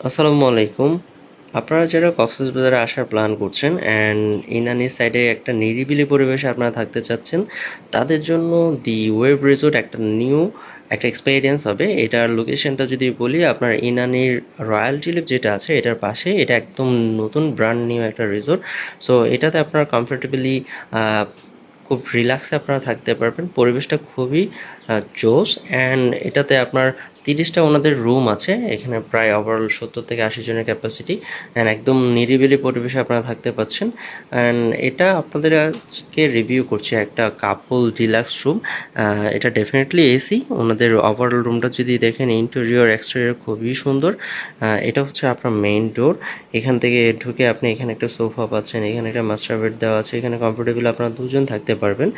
আসসালামু আলাইকুম। আপনারা যারা কক্সবাজারে আসার প্ল্যান করছেন অ্যান্ড ইনানি সাইডে একটা নিরিবিলি পরিবেশে আপনারা থাকতে চাচ্ছেন, তাদের জন্য দি ওয়েব রিসোর্ট একটা এক্সপেরিয়েন্স হবে। এটার লোকেশনটা যদি বলি, আপনার ইনানির রয়্যাল টিলিপ যেটা আছে এটার পাশে। এটা একদম নতুন ব্র্যান্ড নিউ একটা রিসোর্ট। সো এটাতে আপনারা কমফোর্টেবলি খুব রিল্যাক্সে আপনারা থাকতে পারবেন। পরিবেশটা খুবই জোস অ্যান্ড এটাতে আপনার 30টা ওনাদের রুম আছে। এখানে প্রায় ওভারঅল 70 থেকে 80 জনের ক্যাপাসিটি অ্যান্ড একদম নিরিবিলি পরিবেশে আপনারা থাকতে পাচ্ছেন। অ্যান্ড এটা আপনাদের আজকে রিভিউ করছি একটা কাপল ডিলাক্স রুম। এটা ডেফিনেটলি এসি। ওনাদের ওভারঅল রুমটা যদি দেখেন, ইন্টেরিয়র এক্সটেরিয়র খুবই সুন্দর। এটা হচ্ছে আপনার মেইন ডোর। এখান থেকে ঢুকে আপনি এখানে একটা সোফা পাচ্ছেন, এখানে একটা মাস্টার বেড দেওয়া আছে, এখানে কমফোর্টেবল আপনারা দুজন থাকতে পারবেন।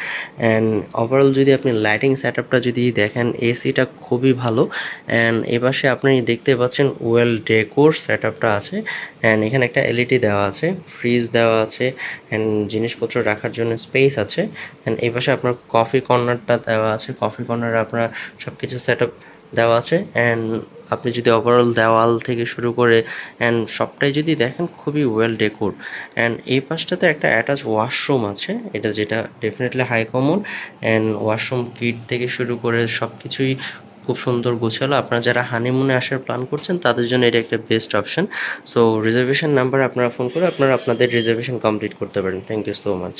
অ্যান্ড ওভারঅল যদি আপনি লাইটিং সেটআপটা যদি দেখেন, এসিটা খুবই ভালো। অ্যান্ড এপাশে আপনি দেখতে পাচ্ছেন ওয়েল ডেকোর সেটআপটা আছে। অ্যান্ড এখানে একটা এলইডি দেওয়া আছে, ফ্রিজ দেওয়া আছে, অ্যান্ড জিনিসপত্র রাখার জন্য স্পেস আছে। অ্যান্ড এই পাশে আপনার কফি কর্নারটা দেওয়া আছে, কফি কর্নারে আপনার সব কিছু সেটআপ দেওয়া আছে। অ্যান্ড আপনি যদি ওভারঅল দেওয়াল থেকে শুরু করে অ্যান্ড সবটাই যদি দেখেন, খুবই ওয়েল ডেকোর। অ্যান্ড এই পাশটাতে একটা অ্যাটাচ ওয়াশরুম আছে, যেটা definitely high common. And washroom kit থেকে শুরু করে সব কিছুই খুব সুন্দর গোছালো। আপনারা যারা হানিমুনে আসার প্ল্যান করছেন তাদের জন্য এটা একটা best option. So reservation number আপনারা ফোন করে আপনারা আপনাদের রিজার্ভেশন কমপ্লিট করতে পারেন। Thank you so much.